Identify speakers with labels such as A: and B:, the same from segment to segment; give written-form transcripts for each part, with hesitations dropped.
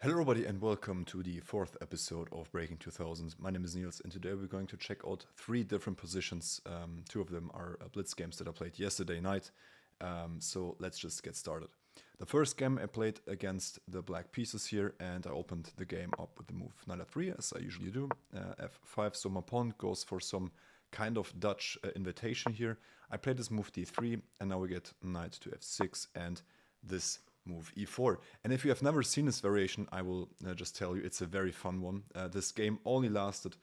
A: Hello everybody and welcome to the fourth episode of Breaking 2000. My name is Niels and today we're going to check out three different positions. Two of them are blitz games that I played yesterday night. So let's just get started. The first game I played against the black pieces here and I opened the game up with the move knight f3 as I usually do. F5, so my pawn goes for some kind of Dutch invitation here. I played this move d3 and now we get knight to f6 and this move e4. And if you have never seen this variation, I will just tell you it's a very fun one. This game only lasted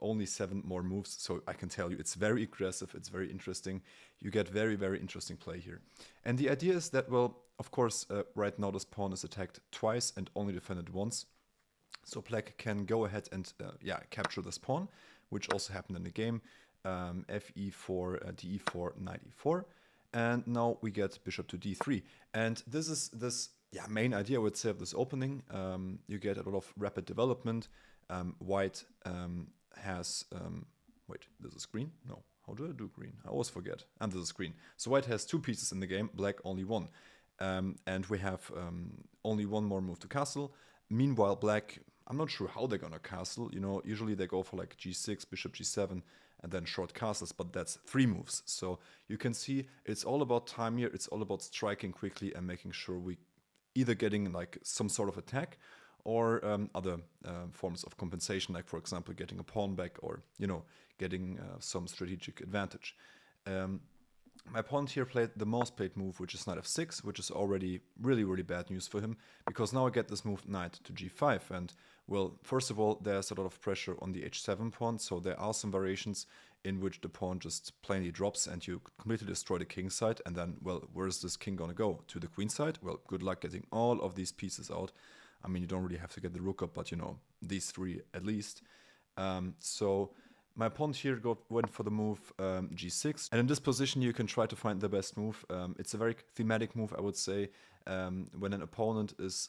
A: only 7 more moves, so I can tell you it's very aggressive, it's very interesting. You get very, very interesting play here. And the idea is that, well, of course, right now this pawn is attacked twice and only defended once. So black can go ahead and capture this pawn, which also happened in the game. Fe4, de4, knight e4. And now we get bishop to d3. And this is main idea, I would say, of this opening. You get a lot of rapid development. White has... wait, this is green? No. How do I do green? I always forget. And this is green. So white has 2 pieces in the game, black only 1. And we have only 1 more move to castle. Meanwhile, black, I'm not sure how they're gonna castle. You know, usually they go for like g6, bishop g7, and then short castles, but that's 3 moves. So you can see it's all about time here. It's all about striking quickly and making sure we either getting like some sort of attack or other forms of compensation, like for example getting a pawn back or getting some strategic advantage. My opponent here played the most played move, which is knight f6, which is already really, really bad news for him, because now I get this move knight to g5. And, well, first of all, there's a lot of pressure on the h7 pawn, so there are some variations in which the pawn just plainly drops and you completely destroy the king side. And then, well, where's this king gonna go? To the queen side? Well, good luck getting all of these pieces out. I mean, you don't really have to get the rook up, but, these 3 at least. So my opponent here went for the move g6, and in this position you can try to find the best move. It's a very thematic move, I would say, when an opponent is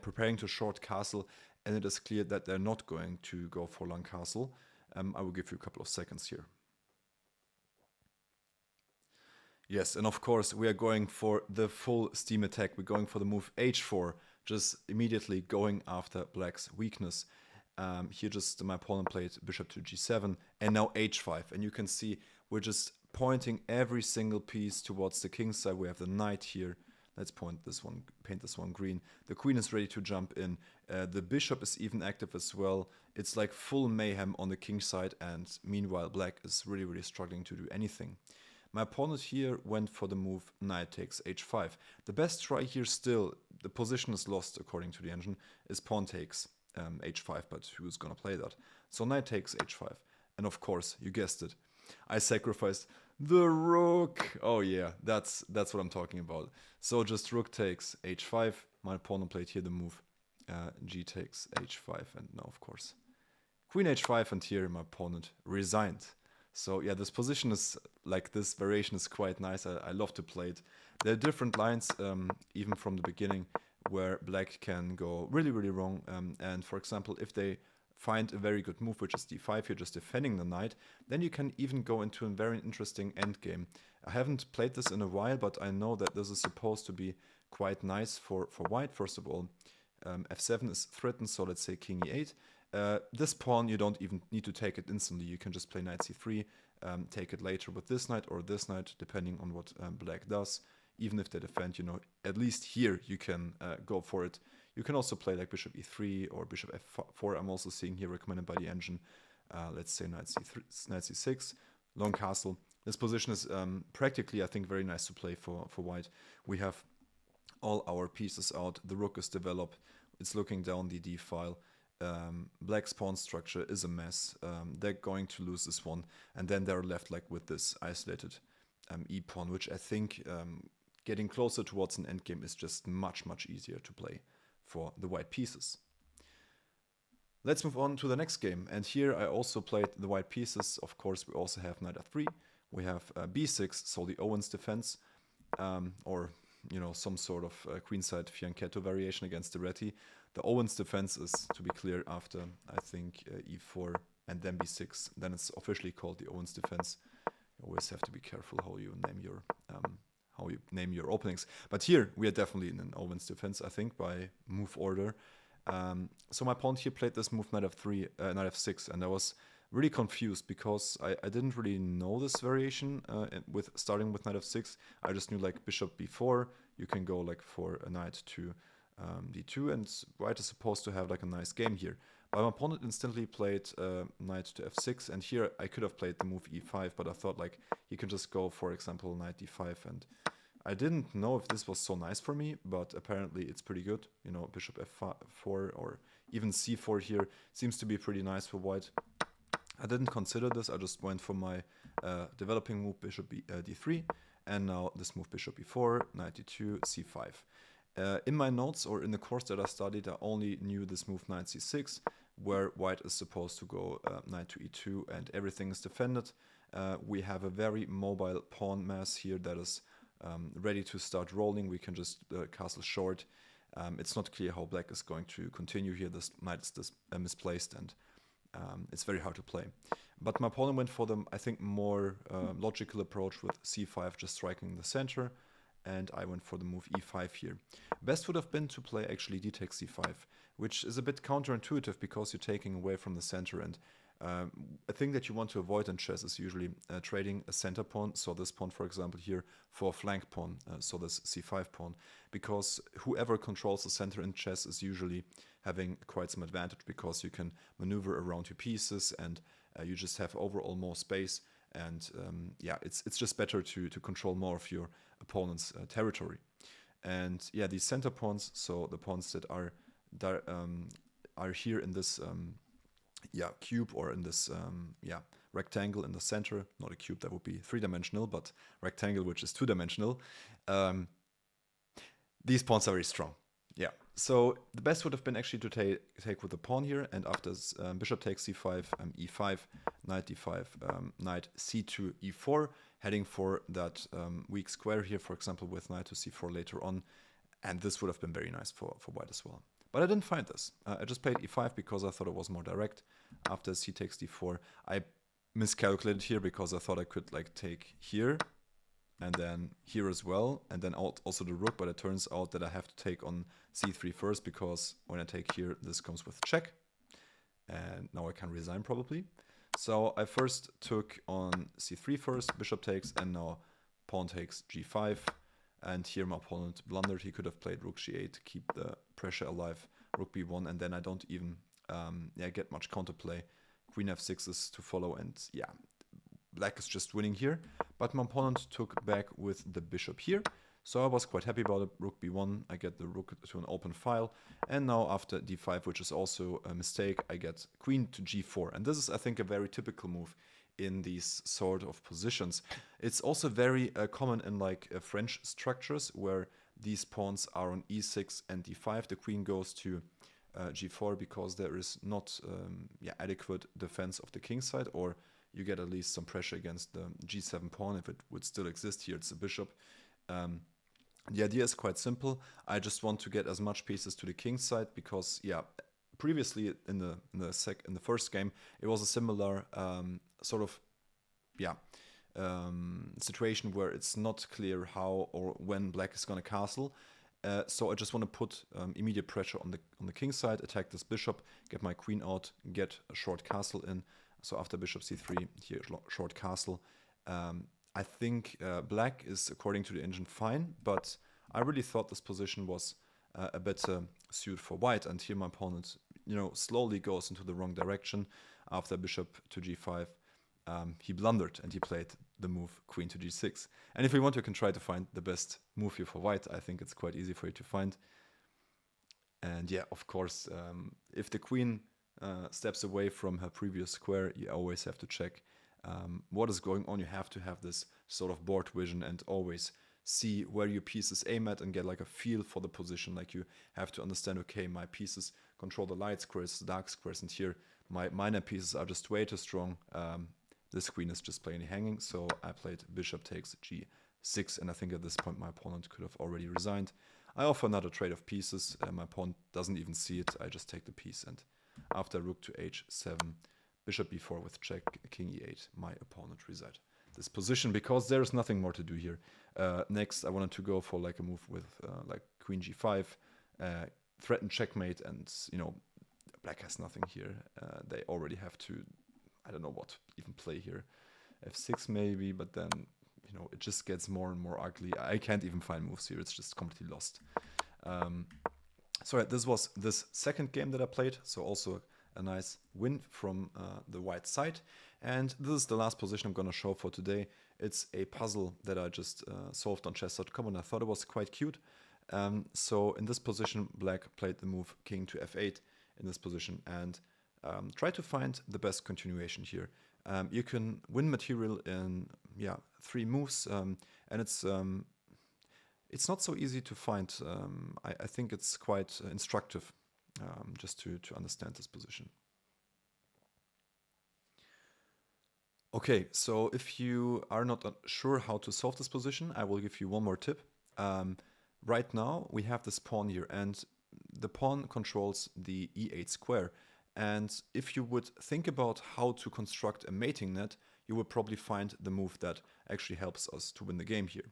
A: preparing to short castle and it is clear that they're not going to go for long castle. I will give you a couple of seconds here. Yes, and of course we are going for the full steam attack. We're going for the move h4, just immediately going after black's weakness. Here just my opponent played bishop to g7 and now h5, and you can see we're just pointing every single piece towards the king side. We have the knight here. Let's paint this one green. The queen is ready to jump in. The bishop is even active as well. It's like full mayhem on the king side, and meanwhile black is really, really struggling to do anything. My opponent here went for the move knight takes h5. The best try here still, the position is lost according to the engine, is pawn takes h5, but who's gonna play that? So knight takes h5, and of course, you guessed it, I sacrificed the rook. Oh yeah, that's what I'm talking about. So just rook takes h5. My opponent played here the move g takes h5, and now of course queen h5, and here my opponent resigned. So yeah, this position is like, this variation is quite nice. I love to play it. There are different lines, even from the beginning, where black can go really, really wrong. And for example, if they find a very good move, which is d5 here, just defending the knight, then you can even go into a very interesting endgame. I haven't played this in a while, but I know that this is supposed to be quite nice for white. First of all, f7 is threatened, so let's say king e8. This pawn, you don't even need to take it instantly. You can just play knight c3, take it later with this knight or this knight, depending on what black does. Even if they defend, at least here you can go for it. You can also play like bishop e3 or bishop f4. I'm also seeing here recommended by the engine. Let's say knight c6, long castle. This position is practically, I think, very nice to play for white. We have all our pieces out. The rook is developed. It's looking down the d file. Black's pawn structure is a mess. They're going to lose this one, and then they're left like with this isolated e-pawn, which I think getting closer towards an endgame is just much, much easier to play for the white pieces. Let's move on to the next game, and here I also played the white pieces. Of course, we also have knight f3. We have b6, so the Owens defense, or some sort of queenside fianchetto variation against the Reti. The Owens defense is, to be clear, after I think e4 and then b6. Then it's officially called the Owens defense. You always have to be careful how you name your how you name your openings. But here we are definitely in an Owen's defense, I think, by move order. So my opponent here played this move knight f3, knight f6, and I was really confused because I didn't really know this variation with starting with knight f6. I just knew like bishop b4, you can go like for a knight to d2, and white is supposed to have like a nice game here. But my opponent instantly played knight to f6, and here I could have played the move e5, but I thought like he can just go, for example, knight d5, and I didn't know if this was so nice for me, but apparently it's pretty good. You know, bishop f4 or even c4 here seems to be pretty nice for white. I didn't consider this, I just went for my developing move bishop d3, and now this move bishop e4, knight d2, c5. In my notes or in the course that I studied, I only knew this move knight c6, where white is supposed to go knight to e2 and everything is defended. We have a very mobile pawn mass here that is ready to start rolling. We can just castle short. It's not clear how black is going to continue here. This knight is misplaced, and it's very hard to play. But my opponent went for the, I think, more logical approach with c5, just striking the center, and I went for the move e5 here. Best would have been to play actually d takes c5, which is a bit counterintuitive because you're taking away from the center, and a thing that you want to avoid in chess is usually trading a center pawn, so this pawn, for example, here, for a flank pawn, so this c5 pawn, because whoever controls the center in chess is usually having quite some advantage because you can maneuver around your pieces, and you just have overall more space, and yeah, it's just better to control more of your opponent's territory. And yeah, these center pawns, so the pawns that are here in this cube, or in this rectangle in the center, not a cube, that would be three-dimensional, but rectangle, which is two-dimensional. These pawns are very strong. Yeah, so the best would have been actually to take with the pawn here, and after bishop takes c5, e5, knight d5, knight c2, e4, heading for that weak square here, for example, with knight to c4 later on, and this would have been very nice for white as well. But I didn't find this. I just played e5 because I thought it was more direct. After c takes d4, I miscalculated here because I thought I could like take here and then here as well, and then also the rook, but it turns out that I have to take on c3 first, because when I take here, this comes with check, and now I can resign probably. So I first took on c3 first, bishop takes, and now pawn takes g5. And here my opponent blundered. He could have played rook g8 to keep the pressure alive, rook b1, and then I don't even get much counterplay. Queen f6 is to follow, and yeah, black is just winning here. But my opponent took back with the bishop here, so I was quite happy about it. Rook b1, I get the rook to an open file, and now after d5, which is also a mistake, I get queen to g4. And this is, I think, a very typical move in these sort of positions. It's also very common in like French structures where these pawns are on e6 and d5. The queen goes to g4 because there is not adequate defense of the king side, or you get at least some pressure against the g7 pawn if it would still exist. Here it's the bishop. The idea is quite simple. I just want to get as much pieces to the king side because, yeah, previously in the first game it was a similar situation where it's not clear how or when black is going to castle. So I just want to put immediate pressure on the king side, attack this bishop, get my queen out, get a short castle in. So after bishop c3, here short castle. I think black is, according to the engine, fine, but I really thought this position was a better suit for white. And here my opponent, slowly goes into the wrong direction. After bishop to g5, he blundered and he played the move queen to g6. And if you want, you can try to find the best move here for white. I think it's quite easy for you to find. And yeah, of course, if the queen steps away from her previous square, you always have to check what is going on. You have to have this sort of board vision and always see where your pieces aim at and get like a feel for the position. Like you have to understand, okay, my pieces control the light squares, dark squares, and here my minor pieces are just way too strong. This queen is just plainly hanging, so I played bishop takes g6, and I think at this point my opponent could have already resigned. I offer another trade of pieces. My opponent doesn't even see it. I just take the piece, and after rook to h7, bishop b4 with check, king e8, my opponent resigned. this position because there's nothing more to do here. Next, I wanted to go for like a move with like queen g5, threaten checkmate, and black has nothing here. They already have to, I don't know what even play here, f6 maybe, but then it just gets more and more ugly. I can't even find moves here. It's just completely lost. So yeah, this was this second game that I played. So also a nice win from the white side. And this is the last position I'm going to show for today. It's a puzzle that I just solved on chess.com, and I thought it was quite cute. So in this position, black played the move king to f8 in this position, and try to find the best continuation here. You can win material in 3 moves, and it's not so easy to find. I think it's quite instructive just to understand this position. Okay, so if you are not sure how to solve this position, I will give you one more tip. Right now we have this pawn here, and the pawn controls the e8 square. And if you would think about how to construct a mating net, you would probably find the move that actually helps us to win the game here.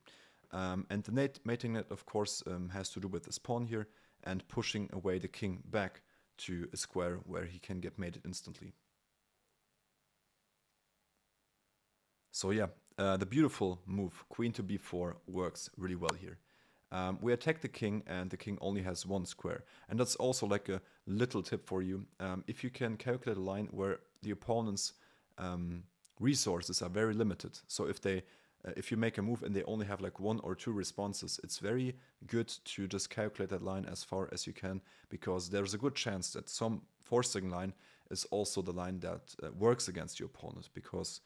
A: And the mating net, of course, has to do with this pawn here and pushing away the king back to a square where he can get mated instantly. So yeah, the beautiful move, queen to b4, works really well here. We attack the king, and the king only has 1 square. And that's also like a little tip for you. If you can calculate a line where the opponent's resources are very limited, so if you make a move and they only have like 1 or 2 responses, it's very good to just calculate that line as far as you can, because there's a good chance that some forcing line is also the line that works against your opponent, because,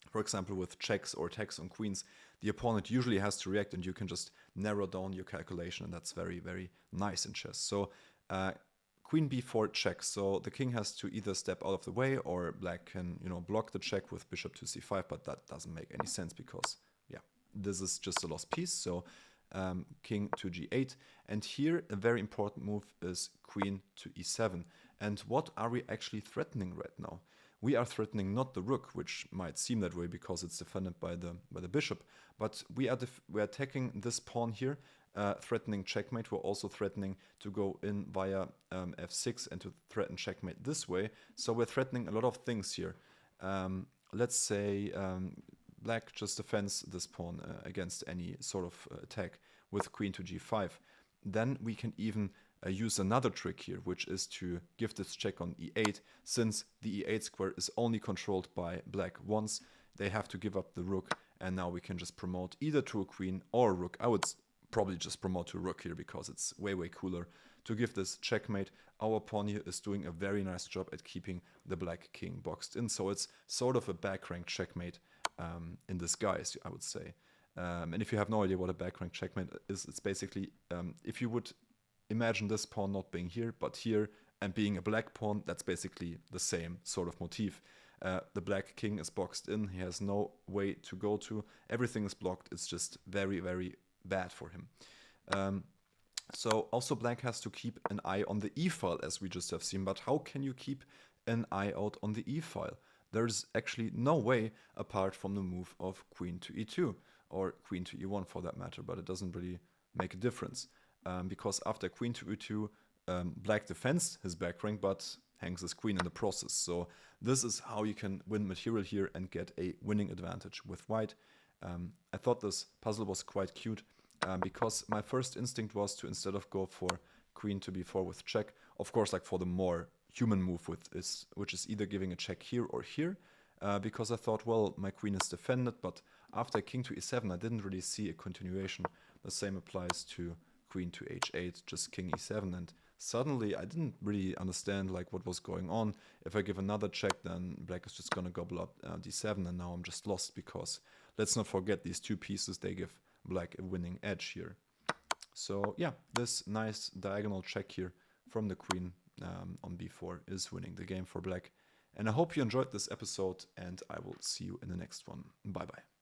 A: for example, with checks or attacks on queens, the opponent usually has to react, and you can just narrow down your calculation, and that's very, very nice in chess. So queen b4 checks, so the king has to either step out of the way, or black can block the check with bishop to c5, but that doesn't make any sense because this is just a lost piece. So king to g8, and here a very important move is queen to e7. And what are we actually threatening right now? We are threatening not the rook, which might seem that way because it's defended by the bishop, but we are attacking this pawn here, threatening checkmate. We're also threatening to go in via f6 and to threaten checkmate this way. So we're threatening a lot of things here. Let's say black just defends this pawn against any sort of attack with queen to g5. Then we can even use another trick here, which is to give this check on e8. Since the e8 square is only controlled by black once, they have to give up the rook, and now we can just promote either to a queen or a rook. I would probably just promote to a rook here because it's way, way cooler to give this checkmate. Our pawn here is doing a very nice job at keeping the black king boxed in, so it's sort of a back rank checkmate in disguise, I would say. And if you have no idea what a back rank checkmate is, it's basically if you would imagine this pawn not being here, but here, and being a black pawn, that's basically the same sort of motif. The black king is boxed in, he has no way to go to, everything is blocked, it's just very, very bad for him. So also black has to keep an eye on the e-file, as we just have seen, but how can you keep an eye out on the e-file? There's actually no way apart from the move of queen to e2, or queen to e1 for that matter, but it doesn't really make a difference. Because after queen to e2, black defends his back rank, but hangs his queen in the process. So this is how you can win material here and get a winning advantage with white. I thought this puzzle was quite cute because my first instinct was to, instead of go for queen to b4 with check, of course, like for the more human move which is either giving a check here or here, because I thought, well, my queen is defended, but after king to e7, I didn't really see a continuation. The same applies to queen to h8, just king e7, and suddenly I didn't really understand like what was going on. If I give another check, then black is just gonna gobble up d7, and now I'm just lost, because let's not forget these 2 pieces, they give black a winning edge here. So yeah, this nice diagonal check here from the queen on b4 is winning the game for black. And I hope you enjoyed this episode, and I will see you in the next one. Bye bye.